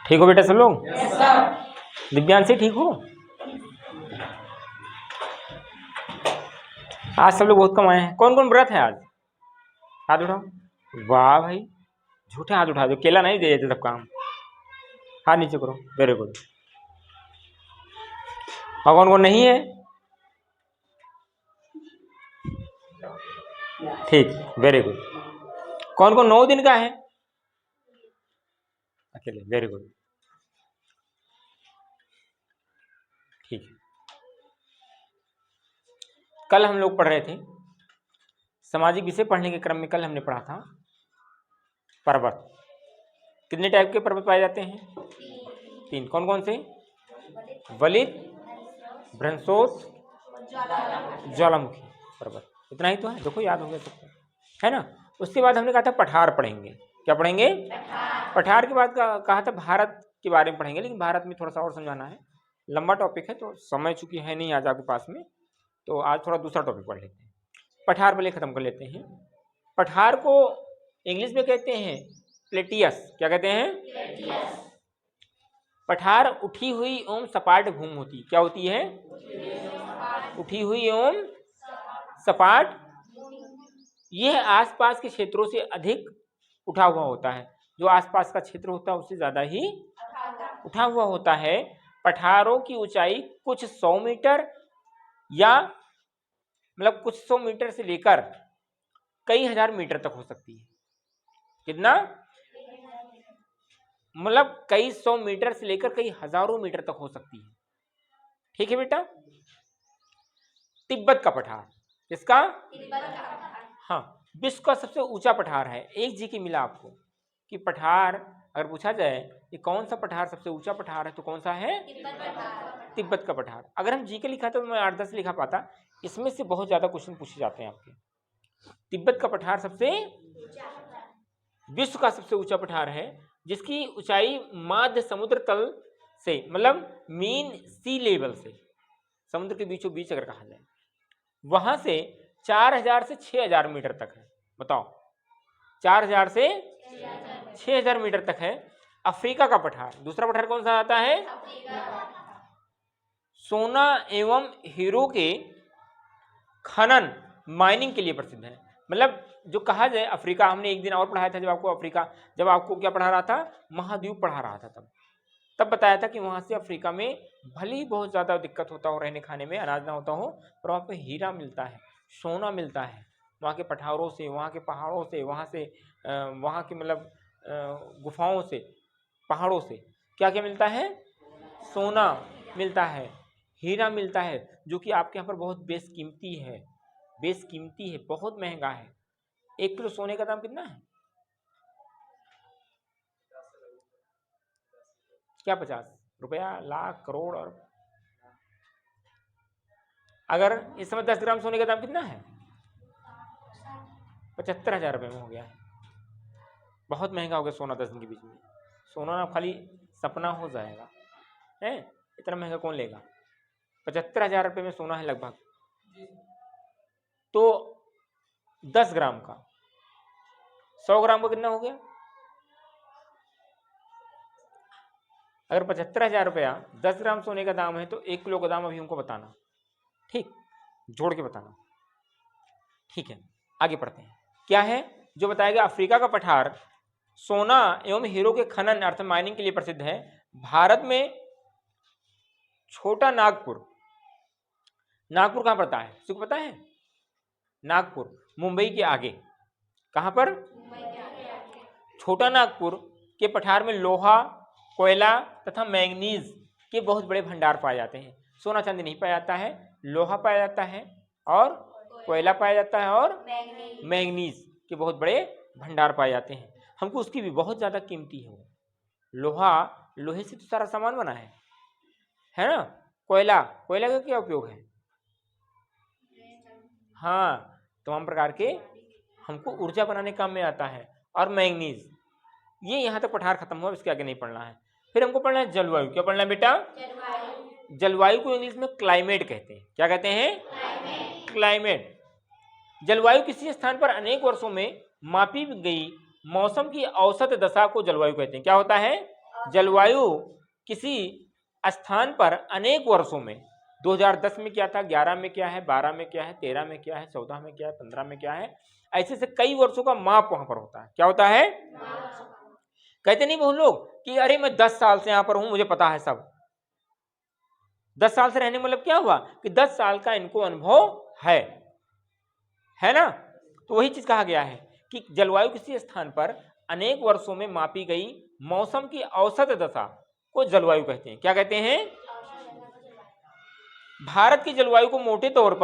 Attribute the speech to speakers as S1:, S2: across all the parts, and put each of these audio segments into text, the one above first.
S1: ठीक हो बेटा सब लोग?
S2: Yes sir.
S1: दिव्यांशी ठीक हो? आज सब लोग बहुत कम आए हैं। कौन कौन व्रत है आज? हाथ उठाओ। वाह भाई, झूठे हाथ उठा दो, केला नहीं दे देते सब काम। हाथ नीचे करो, वेरी गुड। और कौन कौन नहीं है? ठीक, वेरी गुड। कौन कौन 9 दिन का है? अकेले, वेरी गुड। ठीक है। कल हम लोग पढ़ रहे थे सामाजिक विषय पढ़ने के क्रम में। कल हमने पढ़ा था पर्वत। कितने टाइप के पर्वत पाए जाते हैं? 3। कौन कौन से? वलित, भ्रंशोत, ज्वालामुखी पर्वत। इतना ही तो है, देखो याद हो गया सबको, है ना। उसके बाद हमने कहा था पठार पढ़ेंगे। क्या पढ़ेंगे? पठार के बाद कहा था भारत के बारे में पढ़ेंगे, लेकिन भारत में थोड़ा सा और समझाना है, लंबा टॉपिक है, तो समय चूंकि है नहीं आज आपके पास में, तो आज थोड़ा दूसरा टॉपिक पढ़ लेते हैं। पठार पहले खत्म कर लेते हैं। पठार को इंग्लिश में कहते हैं प्लेटियस। क्या कहते हैं? पठार उठी हुई एवं सपाट भूमि होती। क्या होती है? उठी हुई एवं सपाट। यह आसपास के क्षेत्रों से अधिक उठा हुआ होता है। जो आसपास का क्षेत्र होता है उससे ज्यादा ही उठा हुआ होता है। पठारों की ऊंचाई कुछ 100 मीटर या मतलब कुछ 100 मीटर से लेकर कई हजार मीटर तक हो सकती है। कितना? मतलब कई 100 मीटर से लेकर कई हजारों मीटर तक हो सकती है। ठीक है बेटा। तिब्बत का पठार, किसका? हाँ, विश्व का सबसे ऊंचा पठार है। एक जीके मिला आपको कि पठार अगर पूछा जाए कि कौन सा पठार सबसे ऊंचा पठार है तो कौन सा है? तिब्बत का पठार। अगर हम जीके लिखा तो मैं 8-10 लिखा पाता। इसमें से बहुत ज्यादा क्वेश्चन पूछे जाते हैं आपके। तिब्बत का पठार सबसे विश्व का सबसे ऊंचा पठार है, जिसकी ऊंचाई माध्य समुद्र तल से मतलब मीन सी लेवल से, समुद्र के बीचों बीच अगर कहा जाए, वहां से 4000 से 6000 मीटर तक है। बताओ, 4000 से 6000 मीटर तक है। अफ्रीका का पठार, दूसरा पठार कौन सा आता है? सोना एवं हीरो के खनन माइनिंग के लिए प्रसिद्ध है। मतलब जो कहा जाए अफ्रीका, हमने एक दिन और पढ़ाया था जब आपको अफ्रीका, जब आपको क्या पढ़ा रहा था, महाद्वीप पढ़ा रहा था, तब बताया था कि वहां से अफ्रीका में भले ही बहुत ज्यादा दिक्कत होता हो, रहने खाने में अनाज ना होता हो, पर वहां पे हीरा मिलता है, सोना मिलता है। वहाँ के पठारों से, वहाँ के पहाड़ों से, वहाँ के मतलब गुफाओं से, पहाड़ों से क्या क्या मिलता है? सोना मिलता है, हीरा मिलता है, जो कि आपके यहाँ पर बहुत बेशकीमती है। बेशकीमती है, बहुत महंगा है। 1 किलो सोने का दाम कितना है? क्या 50 रुपया, लाख, करोड़? और अगर इस समय 10 ग्राम सोने का दाम कितना है? 75,000 रुपये में हो गया है। बहुत महंगा हो गया सोना 10 दिन के बीच में। सोना ना खाली सपना हो जाएगा, है इतना महंगा कौन लेगा? 75,000 रुपये में सोना है लगभग। तो 10 ग्राम का, 100 ग्राम का कितना हो गया? अगर 75,000 रुपया 10 ग्राम सोने का दाम है तो 1 किलो का दाम अभी हमको बताना, ठीक, जोड़ के बताना। ठीक है, आगे पढ़ते हैं। क्या है जो बताया गया? अफ्रीका का पठार सोना एवं हीरो के खनन अर्थ माइनिंग के लिए प्रसिद्ध है। भारत में छोटा नागपुर, नागपुर कहां पड़ता है? किसी को पता है? नागपुर मुंबई के आगे। कहां पर? छोटा नागपुर के पठार में लोहा, कोयला तथा मैंगनीज के बहुत बड़े भंडार पाए जाते हैं। सोना चांदी नहीं पाया जाता है, लोहा पाया जाता है और कोयला पाया जाता है और मैंगनीज के बहुत बड़े भंडार पाए जाते हैं। हमको उसकी भी बहुत ज्यादा कीमती है वो। लोहा, लोहे से तो सारा सामान बना है ना। कोयला, कोयला का क्या उपयोग है? हाँ, तमाम प्रकार के हमको ऊर्जा बनाने काम में आता है। और मैंगनीज, ये यहाँ तक पठार खत्म हुआ, इसके आगे नहीं पढ़ना है। फिर हमको पढ़ना है जलवायु। क्या पढ़ना है बेटा? जलवायु को इंग्लिश में क्लाइमेट कहते हैं। क्या कहते हैं? क्लाइमेट। जलवायु किसी स्थान पर अनेक वर्षों में मापी गई मौसम की औसत दशा को जलवायु कहते हैं। क्या होता है? जलवायु किसी स्थान पर अनेक वर्षों में 2010 में क्या था, 11 में क्या है, 12 में क्या है, 13 में क्या है, 14 में क्या है, 15 में क्या है, ऐसे से कई वर्षों का माप वहां पर होता है। क्या होता है? कहते नहीं बहुत लोग कि अरे मैं 10 साल से यहां पर हूं, मुझे पता है सब। 10 साल से रहने मतलब क्या हुआ कि 10 साल का इनको अनुभव है ना। तो वही चीज कहा गया है कि जलवायु किसी स्थान पर अनेक वर्षों में मापी गई मौसम की औसत दशा को जलवायु कहते हैं। क्या कहते हैं? भारत की जलवायु को मोटे तौर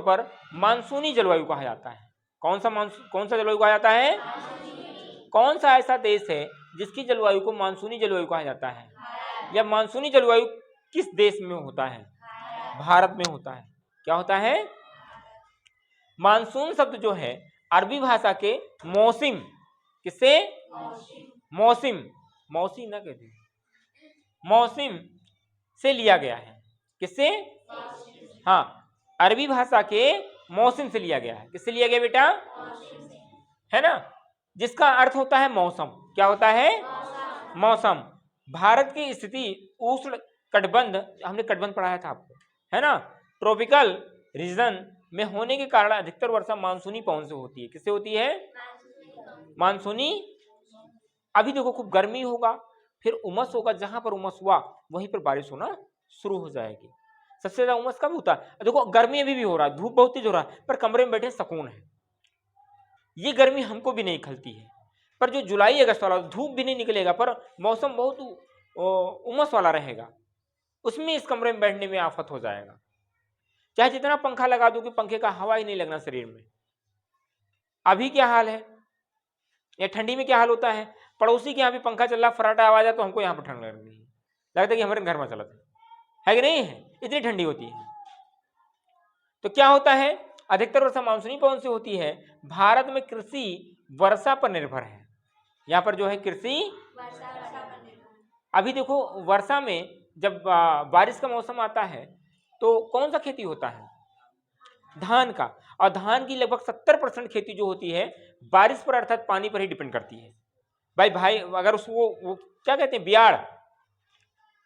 S1: पर मानसूनी जलवायु कहा जाता है। कौन सा जलवायु कहा जाता है? कौन सा ऐसा देश है जिसकी जलवायु को मानसूनी जलवायु कहा जाता है? या मानसूनी जलवायु किस देश में होता है? भारत में होता है। क्या होता है? मानसून शब्द जो है अरबी भाषा के मौसिम, किससे? मौसिम ना कहते, मौसिम से लिया गया है। किससे? हाँ, अरबी भाषा के मौसिम से लिया गया है। किससे लिया गया बेटा? है ना, जिसका अर्थ होता है मौसम। क्या होता है? मौसम। भारत की स्थिति उष्ण कटिबंध, हमने कटिबंध पढ़ाया था आपको, है ना, ट्रॉपिकल रीजन में होने के कारण अधिकतर वर्षा मानसूनी पवन से होती है। किससे होती है? मानसूनी। अभी देखो खूब गर्मी होगा, फिर उमस होगा, जहां पर उमस हुआ वहीं पर बारिश होना शुरू हो जाएगी। सबसे ज्यादा उमस कब होता है? देखो गर्मी अभी भी हो रहा है, धूप बहुत तेज हो रहा है, पर कमरे में बैठे सुकून है। ये गर्मी हमको भी नहीं खलती है। पर जो जुलाई अगस्त वाला, धूप भी नहीं निकलेगा पर मौसम बहुत उमस वाला रहेगा, उसमें इस कमरे में बैठने में आफत हो जाएगा। चाहे जितना पंखा लगा दो कि पंखे का हवा ही नहीं लगना शरीर में। अभी क्या हाल है, या ठंडी में क्या हाल होता है, पड़ोसी के यहाँ भी पंखा चल रहा, फराटा आवाज है तो हमको यहाँ पर ठंड लग रही है, लगता है कि हमारे घर में चला है कि नहीं है, इतनी ठंडी होती है। तो क्या होता है, अधिकतर वर्षा मानसूनी पवन से होती है। भारत में कृषि वर्षा पर निर्भर है। यहाँ पर जो है कृषि अभी देखो वर्षा में जब बारिश का मौसम आता है तो कौन सा खेती होता है? धान का। और धान की लगभग 70% खेती जो होती है बारिश पर अर्थात पानी पर ही डिपेंड करती है। भाई अगर उसको वो क्या कहते हैं, बियाड़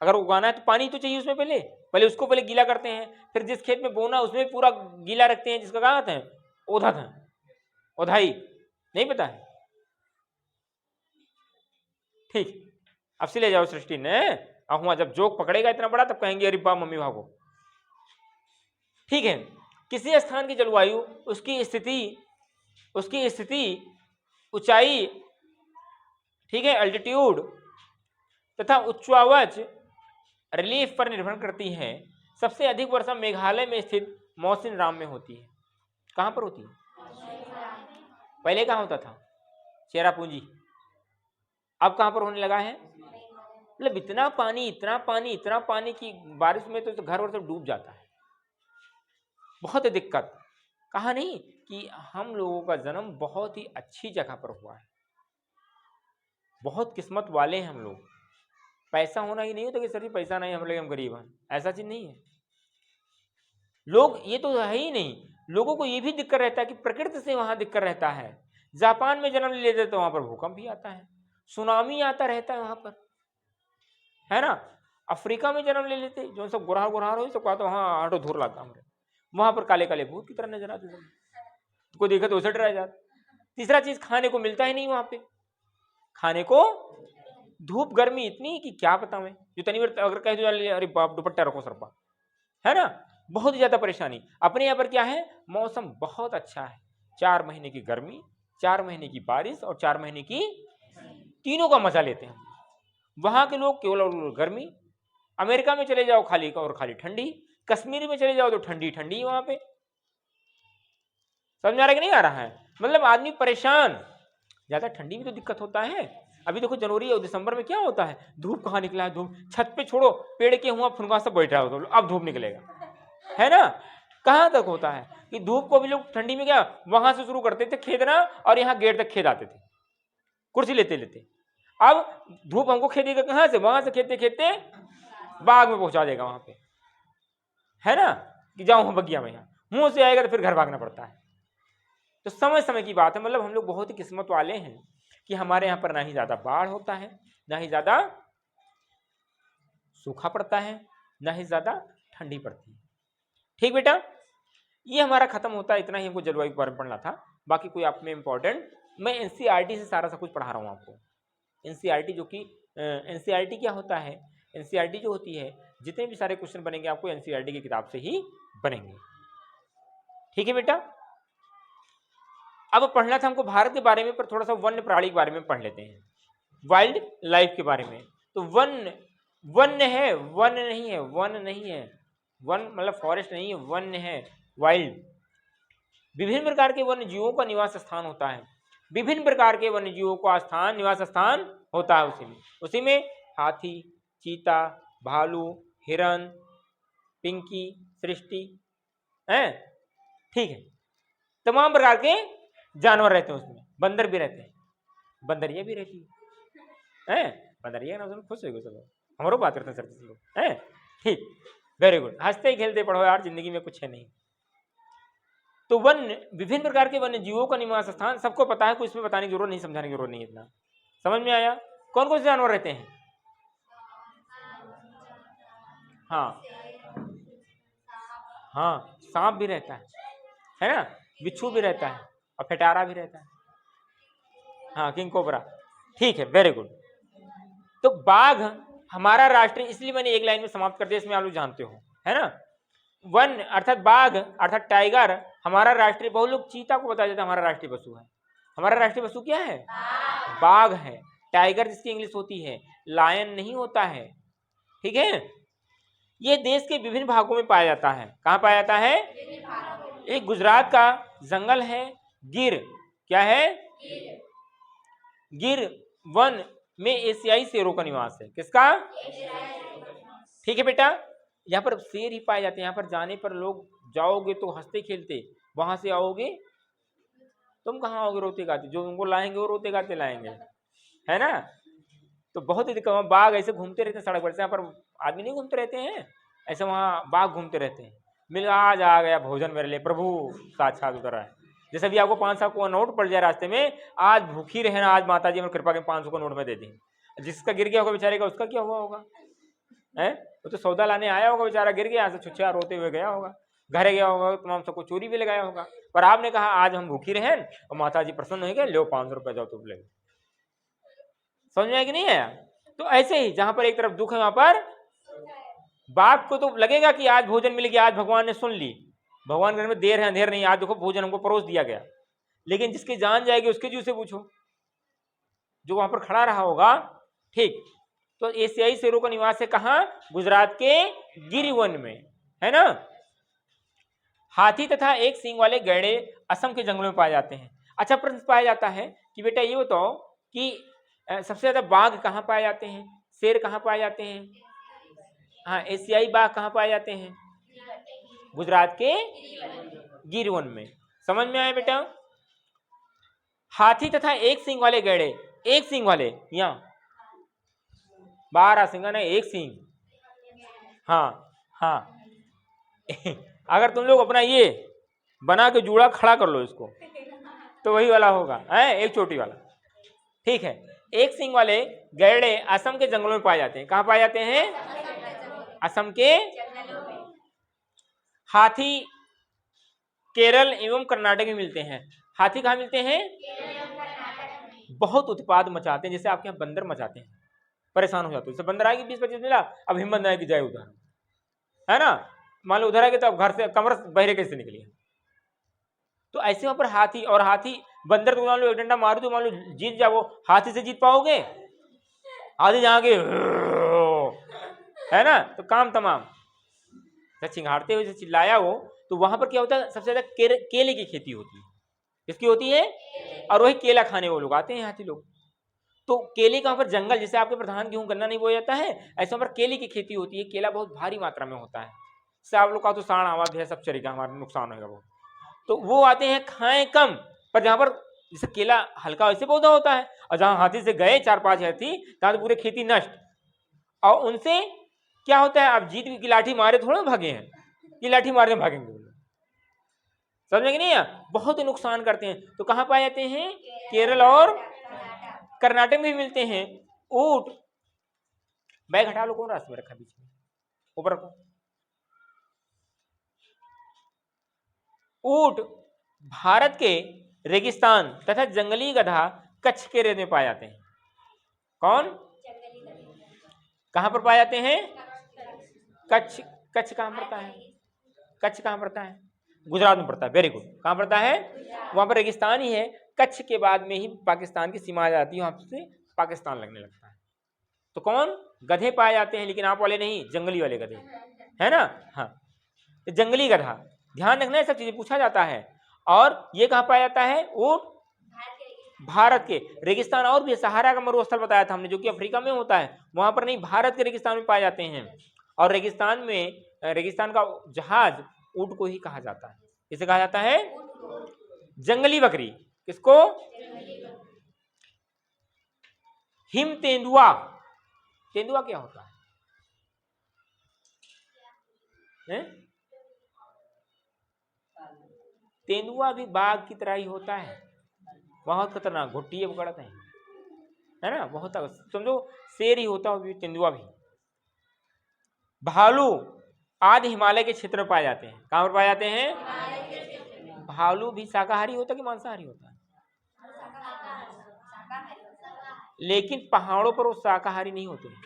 S1: अगर उगाना है तो पानी तो चाहिए उसमें, पहले उसको पहले गीला करते हैं, फिर जिस खेत में बोना उसमें पूरा गीला रखते हैं, जिसका कहा है ओधाई, नहीं पता है? ठीक, अब से ले जाओ सृष्टि ने, अब जब जोक पकड़ेगा इतना बड़ा तब कहेंगे अरे बा मम्मी भागो। ठीक है, किसी स्थान की जलवायु उसकी स्थिति ऊंचाई, ठीक है, अल्टीट्यूड तथा उच्चावच रिलीफ पर निर्भर करती है। सबसे अधिक वर्षा मेघालय में स्थित मौसिनराम में होती है। कहां पर होती है? पहले कहां होता था? चेरापूंजी। अब कहां पर होने लगा है? मतलब इतना पानी की बारिश में तो घर वर सब डूब जाता है, बहुत दिक्कत। कहा नहीं कि हम लोगों का जन्म बहुत ही अच्छी जगह पर हुआ है, बहुत किस्मत वाले हैं हम लोग। पैसा होना ही नहीं होता कि सर जी पैसा नहीं हम लोग हम गरीब हैं, ऐसा चीज नहीं है। लोग ये तो है ही नहीं, लोगों को ये भी दिक्कत रहता है कि प्रकृति से वहां दिक्कत रहता है। जापान में जन्म ले लेते तो वहां पर भूकंप भी आता है, सुनामी आता रहता है वहां पर, है ना। अफ्रीका में जन्म ले लेते जो सब गुरहार हो सब कहा तो वहां आटो धूर लगा हमरे, वहां पर काले काले भूत की तरह नजर आते सब, को देखा तो उसे डरा जाता। तीसरा चीज खाने को मिलता ही नहीं वहां पे, खाने को धूप गर्मी इतनी कि क्या पता मैं, जो तनी अगर कह दो अरे बाप दुपट्टा रखो सर पर, है ना, बहुत ही ज्यादा परेशानी। अपने यहाँ पर क्या है, मौसम बहुत अच्छा है, 4 महीने की गर्मी, 4 महीने की बारिश और 4 महीने की, तीनों का मजा लेते हैं। वहां के लोग केवल गर्मी, अमेरिका में चले जाओ खाली खाली ठंडी, कश्मीर में चले जाओ तो ठंडी ठंडी वहां पे। समझ आ रहा है कि नहीं आ रहा है? मतलब आदमी परेशान, ज्यादा ठंडी में तो दिक्कत होता है। अभी देखो जनवरी और दिसंबर में क्या होता है, धूप कहाँ निकला है, धूप छत पे छोड़ो, पेड़ के हुआ फुनगा सब बैठ रहा हो, तो अब धूप निकलेगा, है ना। कहाँ तक होता है कि धूप को भी लोग ठंडी में क्या वहां से शुरू करते थे खेदना, और यहाँ गेट तक खेद आते थे कुर्सी लेते लेते। अब धूप हमको खेदेगा कहाँ से, वहां से खेदते खेदते बाग में पहुंचा देगा वहां पे, है ना, कि जाओ बगिया में, यहाँ मुंह से आएगा तो फिर घर भागना पड़ता है। तो समय समय की बात है, मतलब हम लोग बहुत ही किस्मत वाले हैं कि हमारे यहाँ पर ना ही ज़्यादा बाढ़ होता है, ना ही ज़्यादा सूखा पड़ता है, ना ही ज़्यादा ठंडी पड़ती है। ठीक बेटा, ये हमारा खत्म होता है। इतना ही हमको जलवायु के बारे में पढ़ना था। बाकी कोई आप में इम्पोर्टेंट, मैं एनसीईआरटी से सारा सब कुछ पढ़ा रहा हूँ आपको। एनसीईआरटी जो कि एनसीईआरटी क्या होता है, एनसीईआरटी जो होती है, जितने भी सारे क्वेश्चन बनेंगे आपको एनसीईआरटी की किताब से ही बनेंगे। ठीक है बेटा, अब पढ़ना था हमको भारत के बारे में, पर थोड़ा सा वन्य प्राणी के बारे में पढ़ लेते हैं, वाइल्ड लाइफ के बारे में। तो वन्य है, वन नहीं है, वन नहीं है, वन मतलब फॉरेस्ट नहीं है, वन्य है, वाइल्ड। विभिन्न प्रकार के वन्य जीवों का निवास स्थान होता है, विभिन्न प्रकार के वन्य जीवों का स्थान, निवास स्थान होता है उसी में हाथी, चीता, भालू, हिरन, पिंकी, सृष्टि है। ठीक है, तमाम प्रकार के जानवर रहते हैं उसमें, बंदर भी रहते हैं, बंदरिया भी रहती है, बंदरिया ना खुश हो गए सब, हमारो बात करते हैं सर लोग हैं। ठीक, वेरी गुड, हंसते खेलते पढ़ो यार, जिंदगी में कुछ है नहीं। तो विभिन्न प्रकार के वन्य जीवों का निवास स्थान सबको पता है, कोई इसमें बताने की जरूरत नहीं, समझाने की जरूरत नहीं, इतना समझ में आया। कौन कौन से जानवर रहते हैं? हाँ हाँ, सांप भी रहता है ना, बिच्छू भी रहता है, और फेटारा भी रहता है, हाँ, किंग कोबरा। ठीक है, वेरी गुड। तो बाघ हमारा राष्ट्रीय, इसलिए मैंने एक लाइन में समाप्त कर दिया, इसमें आप लोग जानते हो, है ना। वन अर्थात बाघ अर्थात टाइगर हमारा राष्ट्रीय, बहुत लोग चीता को बता देते हैं हमारा राष्ट्रीय पशु है। हमारा राष्ट्रीय पशु क्या है? बाघ है। टाइगर जिसकी इंग्लिश होती है, लायन नहीं होता है। ठीक है, ये देश के विभिन्न भागों में पाया जाता है। कहाँ पाया जाता है? एक गुजरात का जंगल है गिर, क्या है? गिर वन में एशियाई शेरों का निवास है। किसका? ठीक है बेटा, यहाँ पर शेर ही पाए जाते हैं। यहाँ पर जाने पर लोग जाओगे तो हंसते खेलते, वहां से आओगे तुम कहाँ आओगे रोते गाते, जो उनको लाएंगे वो रोते गाते लाएंगे, है ना। तो बहुत ही दिक्कत, बाघ ऐसे घूमते रहते हैं सड़क पर, यहाँ पर आदमी नहीं घूमते रहते हैं ऐसे, वहाँ बाघ घूमते रहते हैं। मिल आज आ गया भोजन मेरे लिए, प्रभु साक्षात उतर है। जैसे भी आपको 500 का नोट पड़ जाए रास्ते में, आज भूखी रहना, आज माता जी में कृपा के 500 का नोट में दे दी। जिसका गिर गया होगा बेचारे का, उसका क्या हुआ होगा? है वो तो सौदा लाने आया होगा, बेचारा गिर गया, यहाँ से छुच्छा रोते हुए गया होगा, घर गया होगा, तमाम सबको चोरी भी लगाया होगा। पर आपने कहा आज हम भूखी रहें और माता जी प्रसन्न हो गए, लो 500 रुपये जाओ तुम ले। समझ में आया कि नहीं आया? तो ऐसे ही जहां पर एक तरफ दुख है, वहां पर बाघ को तो लगेगा कि आज भोजन मिल गया, आज भगवान ने सुन ली, भगवान घर में देर है अंधेर नहीं, आज देखो भोजन हमको परोस दिया गया। लेकिन जिसकी जान जाएगी उसके जी से पूछो, जो वहां पर खड़ा रहा होगा। ठीक, तो एशियाई शेरों का निवास है कहाँ? गुजरात के गिरिवन में, है ना। हाथी तथा एक सींग वाले गैंडे असम के जंगलों में पाए जाते हैं। अच्छा, प्रश्न पाया जाता है कि बेटा ये बताओ कि सबसे ज्यादा बाघ कहाँ पाए जाते हैं, शेर कहाँ पाए जाते हैं? हाँ, एशियाई बाघ कहाँ पाए जाते हैं? गुजरात के गिरिवन में। समझ में आया बेटा? हाथी तथा एक सींग वाले गैंडे, एक सींग वाले, यहाँ 12 सींग नहीं, एक सींग। हाँ हाँ अगर तुम लोग अपना ये बना के जूड़ा खड़ा कर लो इसको, तो वही वाला होगा, है एक चोटी वाला। ठीक है, एक सींग वाले गैंडे असम के जंगलों में पाए जाते हैं। कहाँ पाए जाते हैं? असम के। हाथी केरल एवं कर्नाटक में मिलते हैं। हाथी कहाँ मिलते हैं? बहुत उत्पाद मचाते हैं, जैसे आपके यहाँ बंदर मचाते हैं, परेशान हो जाते हैं। जैसे बंदर आएगी 20-25 मिला, अब हिम्मत नहीं आएगी जाए उधर, है ना। मान लो उधर आएगी तो अब घर से कमर बहरे कैसे निकली। तो ऐसे वहां पर हाथी, और हाथी बंदर को मान लो एक डंडा मारो तो मान लो जीत जाओ, हाथी से जीत पाओगे? हाथी जाओगे है ना, तो काम तमाम। चिंगाड़ते हुए चिल्लाया वो, तो वहां पर क्या होता है? सबसे ज्यादा केले की खेती होती है। किसकी होती है? और वही केला खाने वो लोग आते हैं हाथी लोग। तो केले का वहां पर जंगल, जैसे आपके प्रधान गेहूं गन्ना नहीं बोया जाता है, ऐसे वहां पर केले की खेती होती है। केला बहुत भारी मात्रा में होता है। इससे आप लोग का तो साण आवाज है, सब चलेगा, हमारा नुकसान होगा वो। तो वो आते हैं, खाएं कम, पर जहां पर जैसे केला हल्का वैसे पौधा होता है, और जहां हाथी से गए 4-5 हाथी, तहां तो पूरी खेती नष्ट। और उनसे क्या होता है? आप जीत की लाठी मारे थोड़ा भागे हैं, कि लाठी मारने भागेंगे, समझे कि नहीं? बहुत नुकसान करते हैं। तो कहाँ पाए जाते हैं? केरल और कर्नाटक में भी मिलते हैं। ऊंट, बैग हटा लो, कौन रास्ते में रखा बीच में, ऊपर रखो। ऊंट भारत के रेगिस्तान तथा जंगली गधा कच्छ के रेत में पाए जाते हैं। कौन, कहां पर पाए जाते हैं? कच्छ। कच्छ कहां पड़ता है? कच्छ कहां पड़ता है? गुजरात में पड़ता है। Very good. कहां पड़ता है? वहां पर रेगिस्तान ही है। कच्छ के बाद में ही पाकिस्तान की सीमा आ जाती है, वहां से पाकिस्तान लगने लगता है। तो कौन, गधे पाए जाते हैं, लेकिन आप वाले नहीं, जंगली वाले गधे, है ना। हाँ, जंगली गधा, ध्यान रखना है, सब चीजें पूछा जाता है। और ये कहां पाया जाता है? ऊंट भारत के रेगिस्तान, और भी सहारा का मरुस्थल बताया था हमने, जो कि अफ्रीका में होता है, वहां पर नहीं, भारत के रेगिस्तान में पाए जाते हैं। और रेगिस्तान में, रेगिस्तान का जहाज ऊंट को ही कहा जाता है। किसे कहा जाता है? जंगली बकरी। किसको? हिम तेंदुआ। तेंदुआ क्या होता है? तेंदुआ भी बाघ की तरह ही होता है, बहुत खतरनाक, घुट्टी पकड़ते हैं, है ना, बहुत समझो शेर ही होता है तेंदुआ भी। भालू आदि हिमालय के क्षेत्र में पाए जाते हैं। कहां पर पाए जाते हैं? भालू भी शाकाहारी होता है कि मांसाहारी होता है? लेकिन पहाड़ों पर वो शाकाहारी नहीं होते हैं,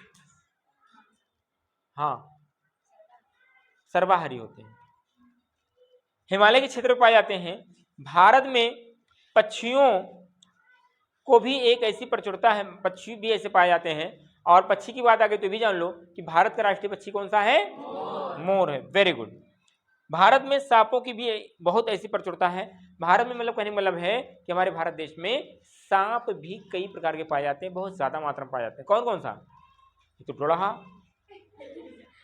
S1: हाँ, सर्वाहारी होते हैं। हिमालय के क्षेत्र में पाए जाते हैं। भारत में पक्षियों को भी एक ऐसी प्रचुरता है, पक्षी भी ऐसे पाए जाते हैं। और पक्षी की बात आ गई तो भी जान लो कि भारत का राष्ट्रीय पक्षी कौन सा है? मोर है। Very good. भारत में सांपों की भी बहुत ऐसी प्रचुरता है। भारत में मतलब कहने मतलब है कि हमारे भारत देश में सांप भी कई प्रकार के पाए जाते हैं, बहुत ज्यादा मात्रा में पाए जाते हैं। कौन कौन सा? तो टोड़हा,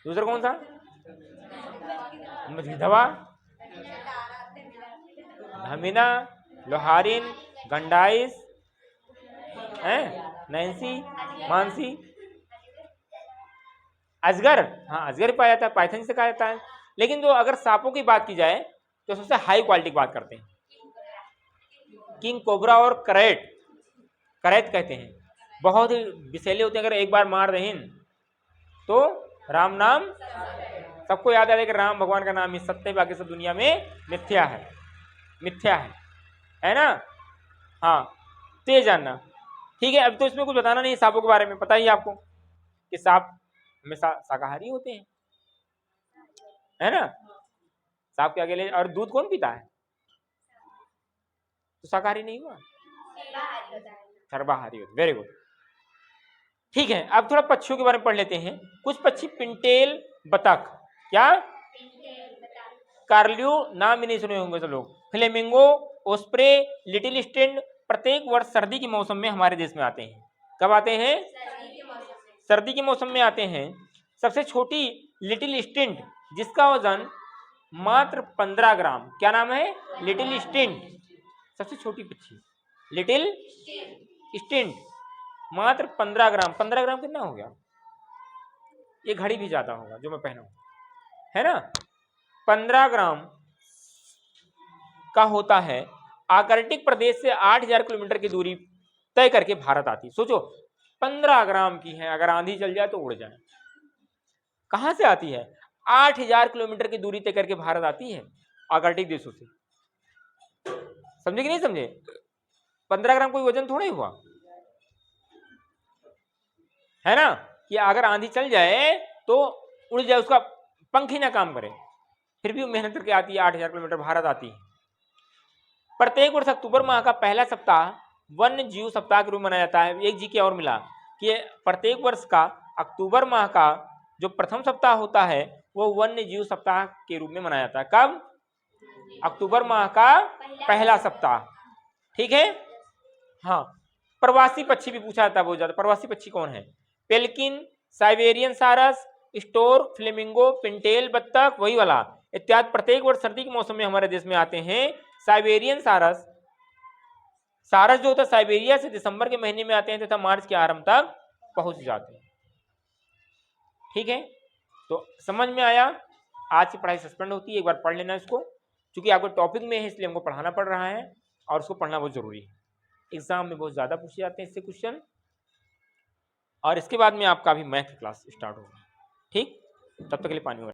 S1: दूसरा कौन सा? मधवा, धमिना, लोहारिन, गंडाइस, नैन्सी, मानसी, अजगर, हाँ अजगर पाया जाता है, पाइथन से कहा जाता है। लेकिन जो अगर सांपों की बात की जाए तो सबसे हाई क्वालिटी की बात करते हैं, किंग कोबरा और करैट, करैत कहते हैं, बहुत ही विषैले होते हैं। अगर एक बार मार दें तो राम नाम सबको याद आ जाए कि राम भगवान का नाम ही सत्य है, बाकी सब दुनिया में मिथ्या है, मिथ्या है ना। हाँ, तो ये जानना ठीक है। अब तो इसमें कुछ बताना नहीं, सांपों के बारे में पता ही आपको कि सांप हमेशा शाकाहारी होते हैं, है ना। सांप के अकेले, और दूध कौन पीता है? तो शाकाहारी नहीं हुआ, सर्वाहारी होता। Very good. ठीक है, अब थोड़ा पक्षियों के बारे में पढ़ लेते हैं। कुछ पक्षी पिंटेल बतख, क्या? कार्लियो, नाम भी नहीं सुने होंगे सब लोग। फ्लेमिंगो, ओस्प्रे, लिटिल स्टिंड प्रत्येक वर्ष सर्दी के मौसम में हमारे देश में आते हैं। कब आते हैं? सर्दी के मौसम में आते हैं। सबसे छोटी लिटिल स्टिंट, जिसका वजन मात्र 15 ग्राम, क्या नाम है? लिटिल स्टिंट, सबसे छोटी पक्षी लिटिल स्टिंट, मात्र 15 ग्राम। 15 ग्राम कितना हो गया? ये घड़ी भी ज्यादा होगा जो मैं पहना हूं, है ना। 15 ग्राम का होता है। आर्कटिक प्रदेश से 8000 किलोमीटर की दूरी तय करके भारत आती। सोचो 15 ग्राम की है, अगर आंधी चल जाए तो उड़ जाए। कहां से आती है? 8000 किलोमीटर की दूरी तय करके भारत आती है आर्कटिक देशों से। समझे कि नहीं समझे? 15 ग्राम कोई वजन थोड़ा ही हुआ, है ना। कि अगर आंधी चल जाए तो उड़ जाए, उसका पंख ही ना काम करे, फिर भी वो मेहनत करके आती है, 8000 किलोमीटर भारत आती है। प्रत्येक वर्ष अक्टूबर माह का पहला सप्ताह वन्य जीव सप्ताह के रूप में मनाया जाता है। एक जी के और मिला कि प्रत्येक वर्ष का अक्टूबर माह का जो प्रथम सप्ताह होता है वो वन्य जीव सप्ताह के रूप में मनाया जाता है। कब? अक्टूबर माह का पहला सप्ताह, ठीक है। हाँ, प्रवासी पक्षी भी पूछा जाता है बहुत ज्यादा। प्रवासी पक्षी कौन है? पेल्किन, साइबेरियन सारस, स्टोर्क, फ्लेमिंगो, पिंटेल बत्तख, वही वाला इत्यादि प्रत्येक वर्ष सर्दी के मौसम में हमारे देश में आते हैं। साइबेरियन सारस, सारस जो होता है साइबेरिया से दिसंबर के महीने में आते हैं तथा मार्च के आरंभ तक पहुंच जाते हैं, ठीक है। तो समझ में आया? आज की पढ़ाई सस्पेंड होती है, एक बार पढ़ लेना इसको, क्योंकि आपको टॉपिक में है इसलिए हमको पढ़ाना पड़ रहा है और उसको पढ़ना बहुत जरूरी है। एग्जाम में बहुत ज़्यादा पूछे जाते हैं इससे क्वेश्चन, और इसके बाद में आपका भी मैथ क्लास स्टार्ट होगा। ठीक, तब तक के लिए पानी